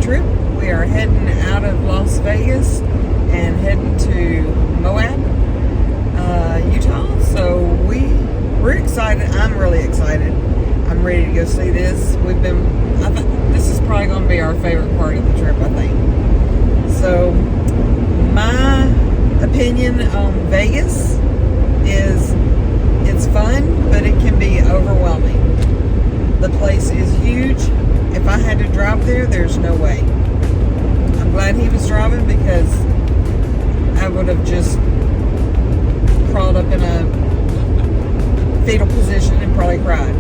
trip. We are heading out of Las Vegas and heading to Moab, Utah. So we're excited. I'm really excited. I'm ready to go see this. I think this is probably going to be our favorite part of the trip, I think. So my opinion on Vegas is it's fun, but it can be overwhelming. The place is huge. If I had to drive there, there's no way. I'm glad he was driving because I would have just crawled up in a fetal position and probably cried.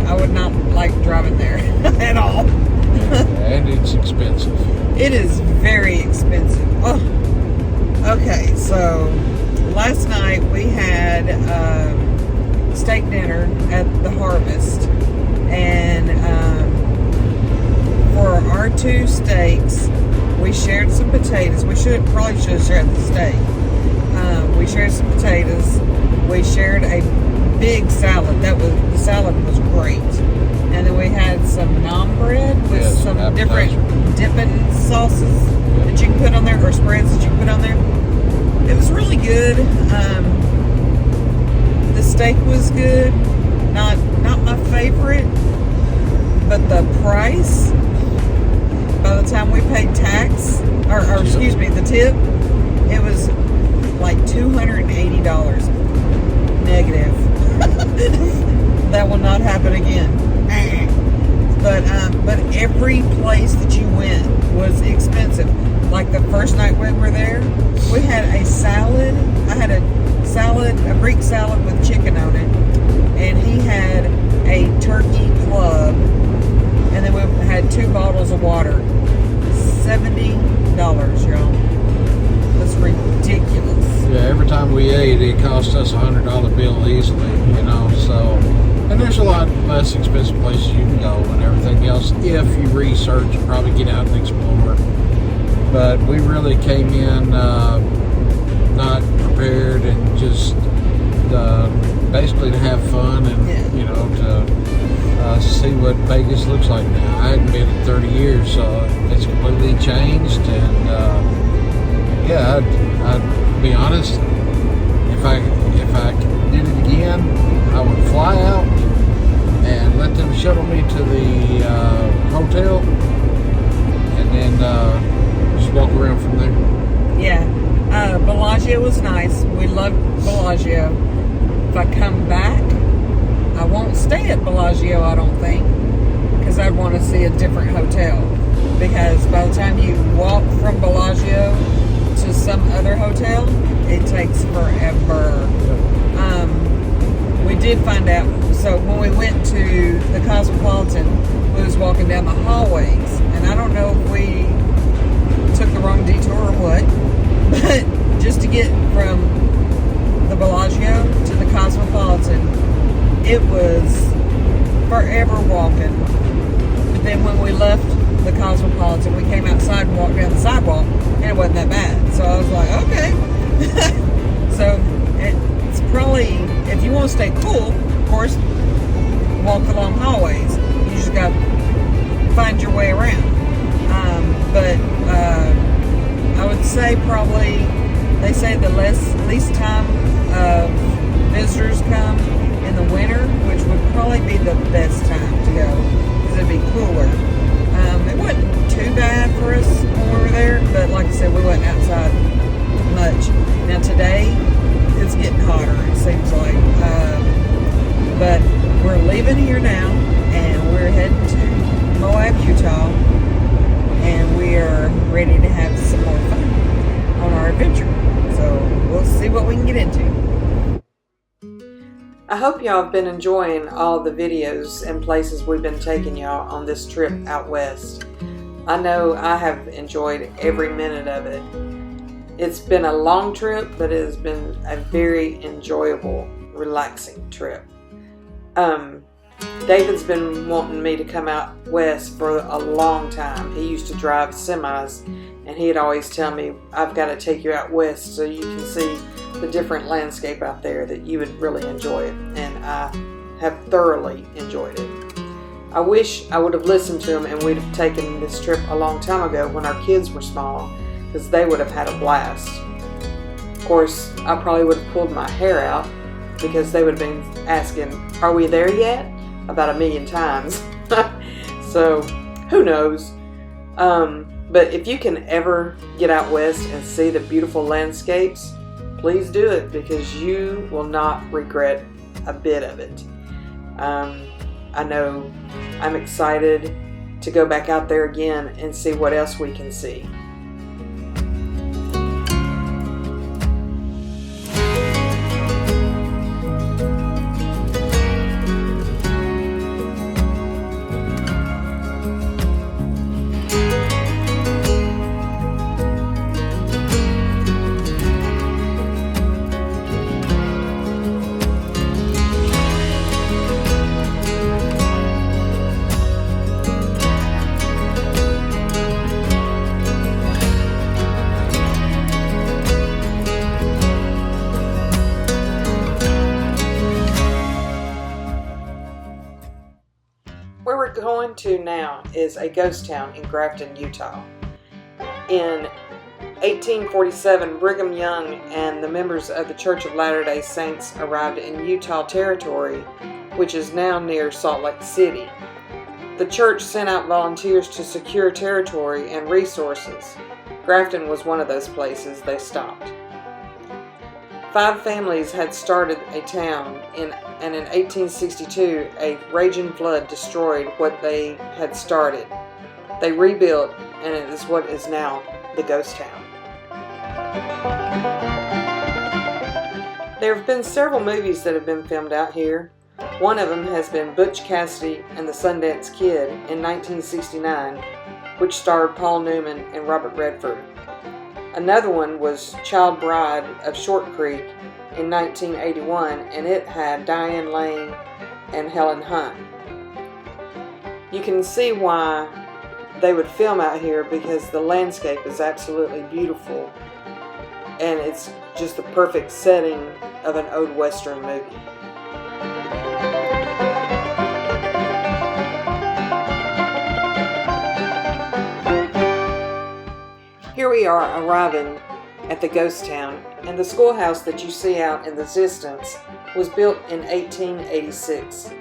I would not like driving there at all. And it's expensive. It is very expensive. Oh. Okay, so last night we had steak dinner at the Harvest, and for our 2 steaks, we shared some potatoes. We probably should have shared the steak. We shared some potatoes. We shared a big salad. The salad was great, and then we had some naan bread with some different dipping sauces that you can put on there, or spreads that you can put on there. It was really good. The steak was good. Not my favorite, but the price, by the time we paid tax, or excuse me, the tip, it was like $280 negative. That will not happen again. But every place that you went was expensive. Like the first night we were there, we had a salad. I had a Greek salad with chicken on it, and he had a turkey club, and then we had 2 bottles of water. $70, y'all. That's ridiculous. Yeah, every time we ate, it cost us $100 bill easily, so. And there's a lot less expensive places you can go and everything else if you research and probably get out and explore. But we really came in not prepared and just basically to have fun and, to see what Vegas looks like now. I hadn't been in 30 years, so it's completely changed. And, I'd be honest, if I did it again, I would fly out and let them shuttle me to the hotel and then just walk around from there. Yeah. Bellagio was nice. We loved Bellagio. If I come back, I won't stay at Bellagio, I don't think, because I'd want to see a different hotel. Because by the time you walk from Bellagio to some other hotel, it takes forever. We did find out, so when we went to the Cosmopolitan, we was walking down the hallways, and I don't know if we took the wrong detour or what, but just to get from the Bellagio to the Cosmopolitan, it was forever walking. But then when we left the Cosmopolitan, we came outside and walked down the sidewalk, and it wasn't that bad. So I was like, okay. So it's probably, if you want to stay cool, of course, walk along hallways. You just got to find your way around. But I would say probably, they say the least time visitors come in the winter, which would probably be the best time to go, because it'd be cooler. It wasn't too bad for us when we were there, but like I said, we wasn't outside much. Now today, it's getting hotter, it seems like. But we're leaving here now, and we're heading to Moab, Utah, and we are ready to have some more fun on our adventure. So we'll see what we can get into. I hope y'all have been enjoying all the videos and places we've been taking y'all on this trip out west. I know I have enjoyed every minute of it. It's been a long trip, but it has been a very enjoyable, relaxing trip. David's been wanting me to come out west for a long time. He used to drive semis, and he'd always tell me, I've got to take you out west so you can see the different landscape out there, that you would really enjoy it. And I have thoroughly enjoyed it. I wish I would have listened to them and we'd have taken this trip a long time ago when our kids were small, because they would have had a blast. Of course, I probably would have pulled my hair out because they would have been asking, "Are we there yet?" about 1,000,000 times. So, who knows? But if you can ever get out west and see the beautiful landscapes, please do it, because you will not regret a bit of it. I know I'm excited to go back out there again and see what else we can see. Where we're going to now is a ghost town in Grafton, Utah. In 1847, Brigham Young and the members of the Church of Latter-day Saints arrived in Utah Territory, which is now near Salt Lake City. The church sent out volunteers to secure territory and resources. Grafton was one of those places they stopped. 5 families had started a town, and in 1862, a raging flood destroyed what they had started. They rebuilt, and it is what is now the ghost town. There have been several movies that have been filmed out here. One of them has been Butch Cassidy and the Sundance Kid in 1969, which starred Paul Newman and Robert Redford. Another one was Child Bride of Short Creek in 1981, and it had Diane Lane and Helen Hunt. You can see why they would film out here, because the landscape is absolutely beautiful, and it's just the perfect setting of an old Western movie. Here we are arriving at the ghost town, and the schoolhouse that you see out in the distance was built in 1886.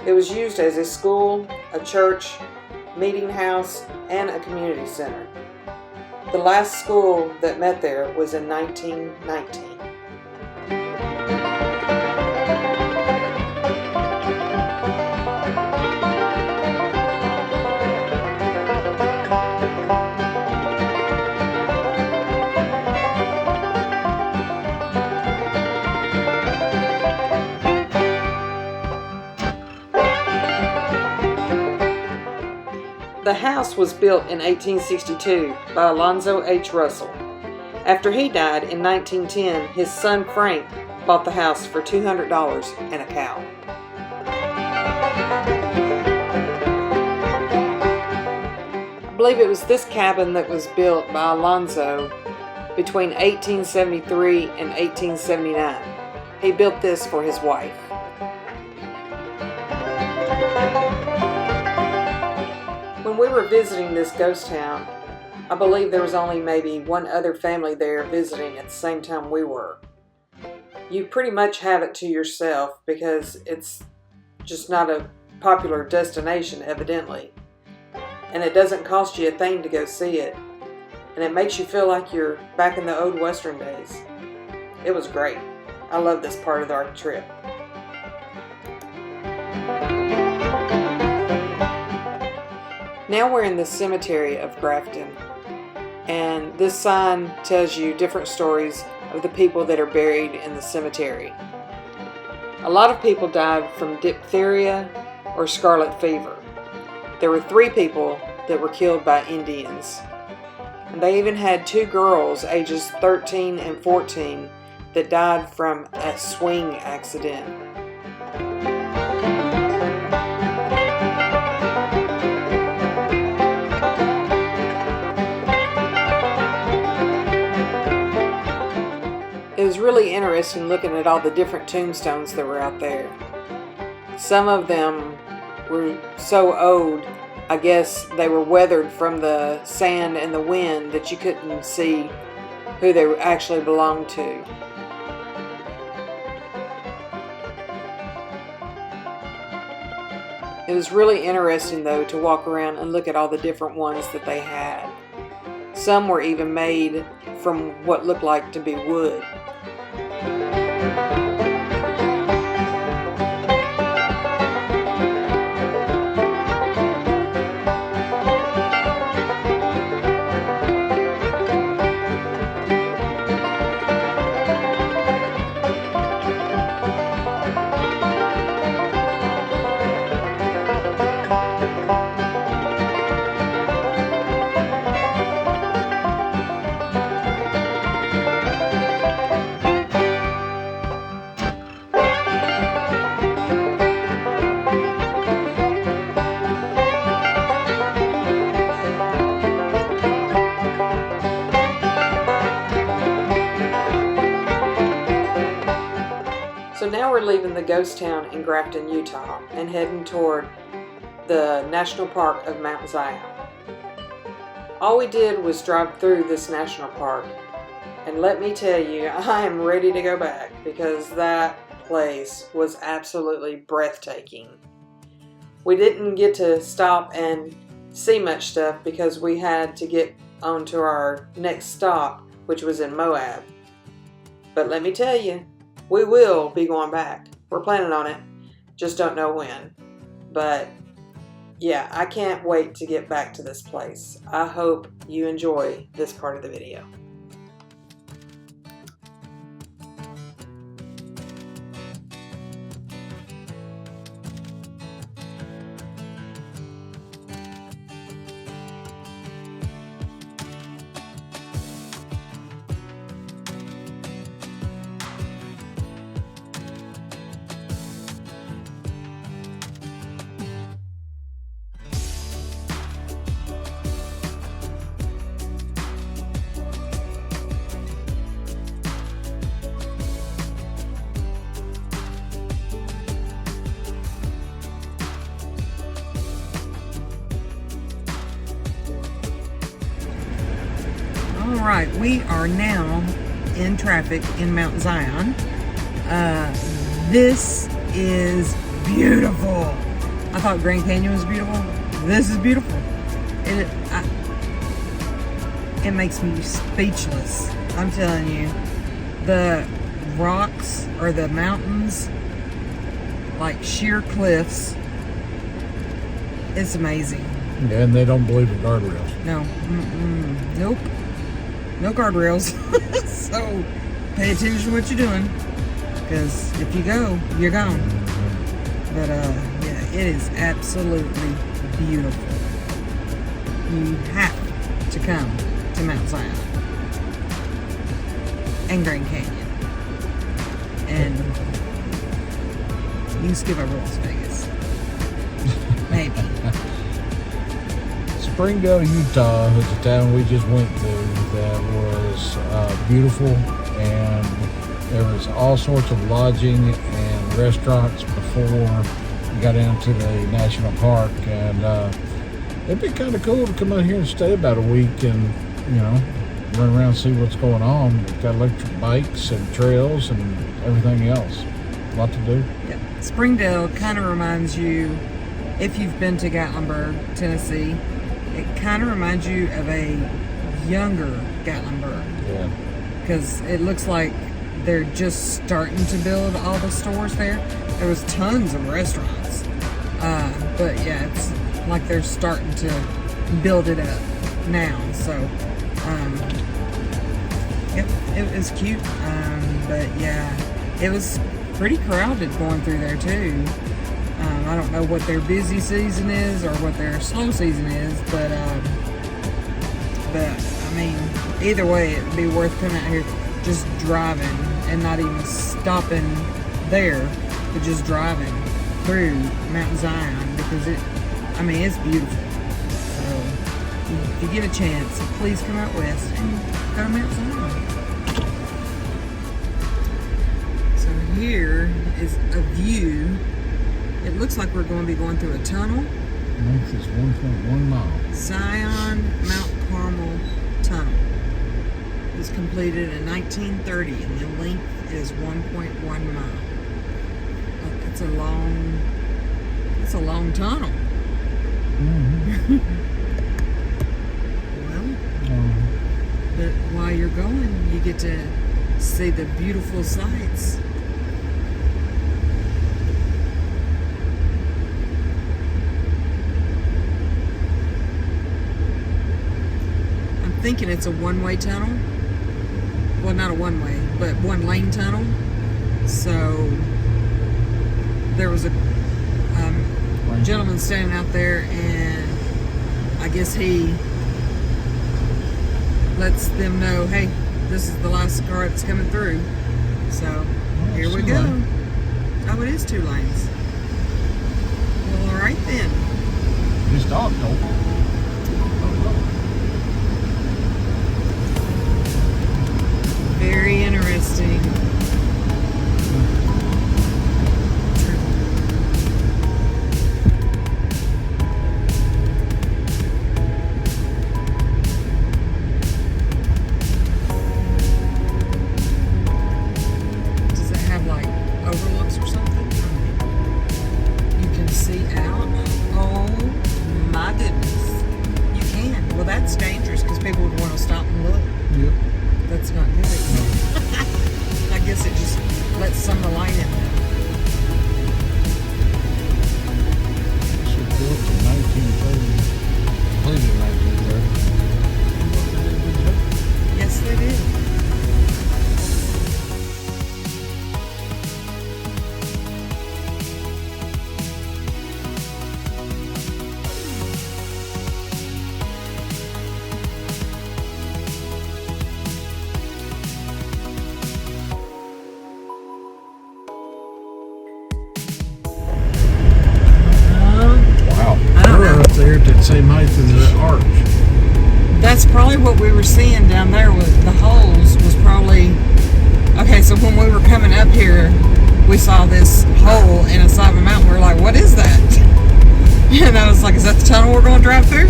It was used as a school, a church, meeting house, and a community center. The last school that met there was in 1919. The house was built in 1862 by Alonzo H. Russell. After he died in 1910, his son Frank bought the house for $200 and a cow. I believe it was this cabin that was built by Alonzo between 1873 and 1879. He built this for his wife. When we were visiting this ghost town, I believe there was only maybe one other family there visiting at the same time we were. You pretty much have it to yourself because it's just not a popular destination, evidently. And it doesn't cost you a thing to go see it. And it makes you feel like you're back in the old Western days. It was great. I love this part of our trip. Now we're in the cemetery of Grafton, and this sign tells you different stories of the people that are buried in the cemetery. A lot of people died from diphtheria or scarlet fever. There were 3 people that were killed by Indians. And they even had 2 girls, ages 13 and 14, that died from a swing accident. It was really interesting looking at all the different tombstones that were out there. Some of them were so old, I guess they were weathered from the sand and the wind, that you couldn't see who they actually belonged to. It was really interesting though to walk around and look at all the different ones that they had. Some were even made from what looked like to be wood. So now we're leaving the ghost town in Grafton, Utah, and heading toward the National Park of Mount Zion. All we did was drive through this national park, and let me tell you, I am ready to go back because that place was absolutely breathtaking. We didn't get to stop and see much stuff because we had to get on to our next stop, which was in Moab. But let me tell you, we will be going back. We're planning on it. Just don't know when. But yeah, I can't wait to get back to this place. I hope you enjoy this part of the video. Alright, we are now in traffic in Mount Zion. This is beautiful. I thought Grand Canyon was beautiful. This is beautiful. It makes me speechless. I'm telling you. The rocks or the mountains, like sheer cliffs. It's amazing. Yeah, and they don't believe in guardrails. No. Nope. No guardrails. So pay attention to what you're doing, because if you go, you're gone. But yeah, it is absolutely beautiful. You have to come to Mount Zion and Grand Canyon, and you can skip over Las Vegas. Maybe. Springdale, Utah is a town we just went through that was beautiful, and there was all sorts of lodging and restaurants before we got into the national park, and it'd be kind of cool to come out here and stay about a week and, you know, run around and see what's going on. We've got electric bikes and trails and everything else. A lot to do. Yep. Springdale kind of reminds you, if you've been to Gatlinburg, Tennessee, it kind of reminds you of a younger Gatlinburg. Yeah. Because it looks like they're just starting to build all the stores there. There was tons of restaurants. But yeah, it's like they're starting to build it up now. So, yep, it was cute. But yeah, it was pretty crowded going through there too. I don't know what their busy season is or what their slow season is, but I mean, either way, it'd be worth coming out here just driving and not even stopping there, but just driving through Mount Zion, because it's beautiful. So if you get a chance, please come out west and go to Mount Zion. So here is a view It looks like we're going to be going through a tunnel. Length is 1.1 mile. Zion Mount Carmel Tunnel. It was completed in 1930 and the length is 1.1 mile. It's a long tunnel. Mm-hmm. Well, but while you're going, you get to see the beautiful sights. I'm thinking it's a one-way tunnel. Well, not a one-way, but one-lane tunnel. So there was a gentleman standing out there, and I guess he lets them know, hey, this is the last car that's coming through. So here we go. Oh, it is 2 lanes. Well, all right then. This dog don't. Very interesting. Does it have like overlooks or something? You can see out. Oh my goodness. You can. Well, that's dangerous because people would want to stop and look. Yep. That's not good. I guess it just lets some of the light in. This was built in 1930. Completed in 1930. Yes, they did. Wow. I don't know. We're up there at that same height as the arch. That's probably what we were seeing down there with the holes was probably... Okay, so when we were coming up here, we saw this hole in a side of a mountain. We were like, what is that? And I was like, is that the tunnel we're going to drive through?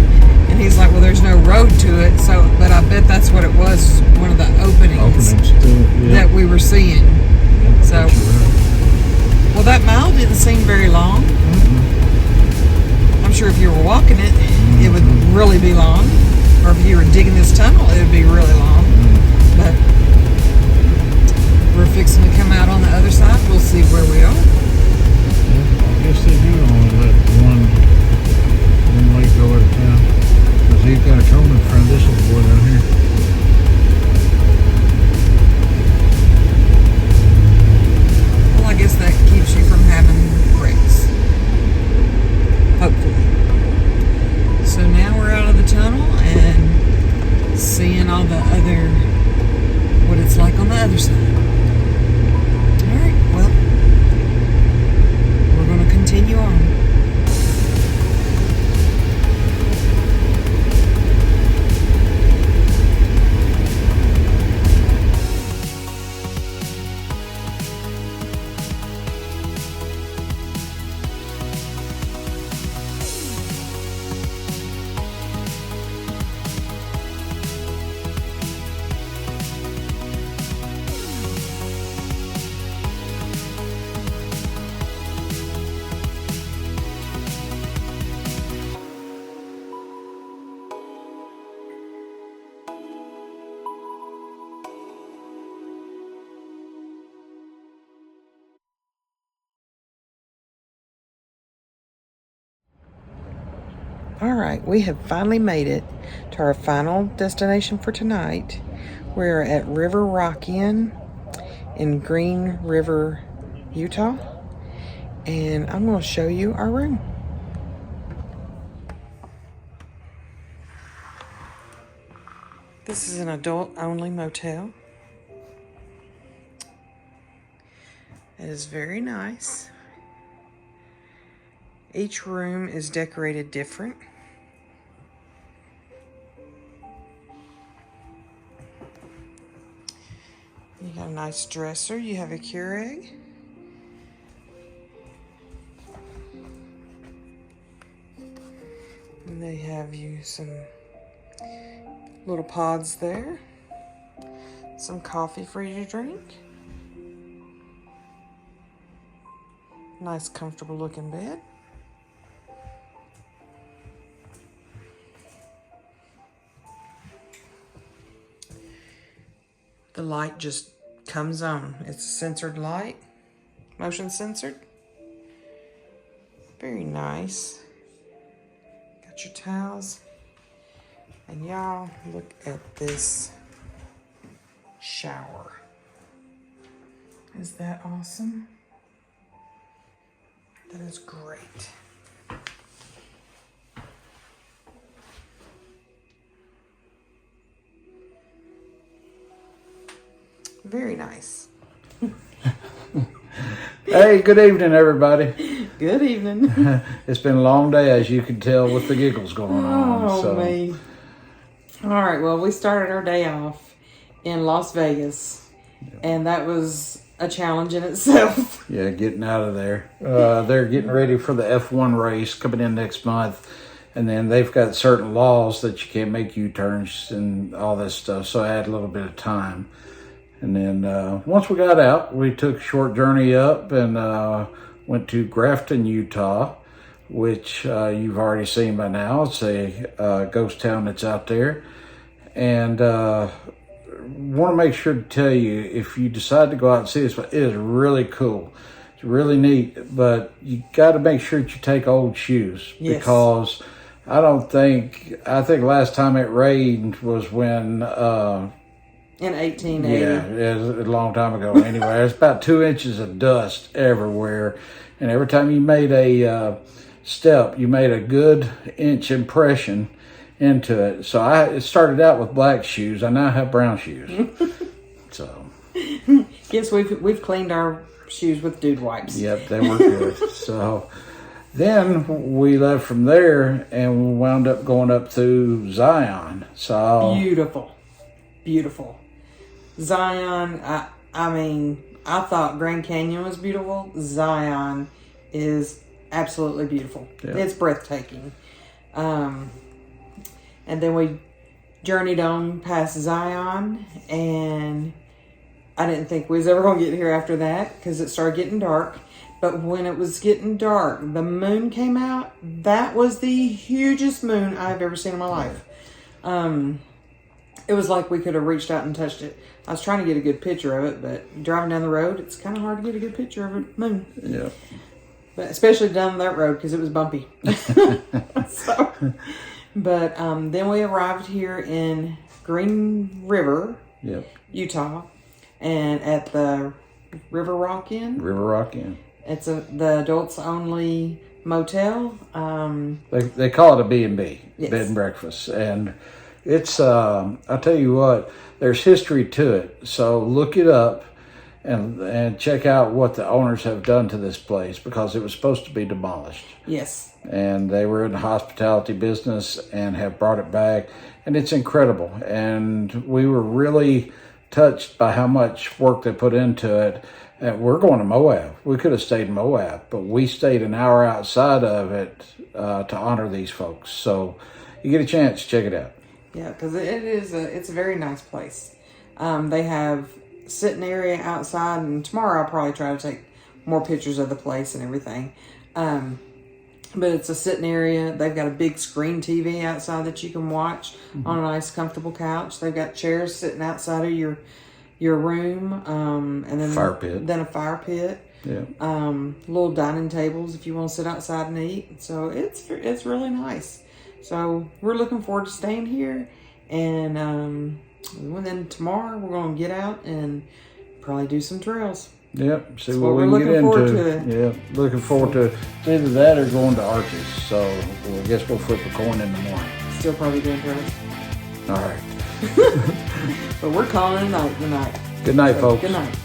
And he's like, well, there's no road to it. So, but I bet that's what it was, one of the openings that we were seeing. So, well, that mile didn't seem very long. I'm sure if you were walking it, it would really be long. Or if you were digging this tunnel, it would be really long. But we're fixing to come out on the other side. We'll see where we are. I guess they do only let one way go at a time. Because he's got a cone in front of this little boy down here. Well, I guess that keeps you from having breaks. Hopefully. So now we're out of the tunnel and seeing all the other, what it's like on the other side. Alright, well, we're going to continue on. All right, we have finally made it to our final destination for tonight. We're at River Rockian in Green River, Utah. And I'm going to show you our room. This is an adult-only motel. It is very nice. Each room is decorated different. You got a nice dresser. You have a Keurig. And they have you some little pods there. Some coffee for you to drink. Nice, comfortable looking bed. The light just comes on. It's a sensored light, motion censored. Very nice. Got your towels. And y'all, look at this shower. Is that awesome? That is great. Very nice. Hey, good evening, everybody. Good evening. It's been a long day, as you can tell, with the giggles going on. Oh, me. All right, well, we started our day off in Las Vegas, and that was a challenge in itself. Yeah, getting out of there. They're getting ready for the F1 race coming in next month, and then they've got certain laws that you can't make U-turns and all this stuff, so I had a little bit of time. And then once we got out, we took a short journey up and went to Grafton, Utah, which you've already seen by now. It's a ghost town that's out there. And want to make sure to tell you, if you decide to go out and see this, it is really cool. It's really neat, but you got to make sure that you take old shoes. Yes. Because I think last time it rained was when... in 1880. Yeah, it was a long time ago. Anyway, there's about 2 inches of dust everywhere. And every time you made a step, you made a good inch impression into it. So it started out with black shoes. I now have brown shoes. So, guess we've cleaned our shoes with dude wipes. Yep, they were good. So then we left from there and we wound up going up to Zion. So Beautiful. Zion, I mean, I thought Grand Canyon was beautiful. Zion is absolutely beautiful. Yeah. It's breathtaking. And then we journeyed on past Zion, and I didn't think we was ever going to get here after that because it started getting dark. But when it was getting dark, the moon came out. That was the hugest moon I've ever seen in my life. It was like we could have reached out and touched it. I was trying to get a good picture of it, but driving down the road, it's kind of hard to get a good picture of a moon. Yeah. But especially down that road because it was bumpy. Then we arrived here in Green River, Utah, and at the River Rock Inn. It's the adults only motel. They call it a B&B, yes. Bed and breakfast, and it's I'll tell you what, there's history to it. So look it up and check out what the owners have done to this place, because it was supposed to be demolished. Yes. And they were in the hospitality business and have brought it back, and it's incredible. And we were really touched by how much work they put into it. And we're going to Moab. We could have stayed in Moab, but we stayed an hour outside of it to honor these folks. So you get a chance, check it out. Yeah, because it's a very nice place. They have sitting area outside, and tomorrow I'll probably try to take more pictures of the place and everything. But it's a sitting area. They've got a big screen TV outside that you can watch on a nice, comfortable couch. They've got chairs sitting outside of your room, and then fire pit. Then a fire pit. Yeah. Little dining tables if you want to sit outside and eat. So it's really nice. So we're looking forward to staying here, and then tomorrow we're going to get out and probably do some trails. Yep, see what we can get into. Yeah, looking forward to it. It's either that or going to Arches. So I guess we'll flip a coin in the morning. Still probably doing trails. All right. But we're calling it a night tonight. Good night, folks. Good night.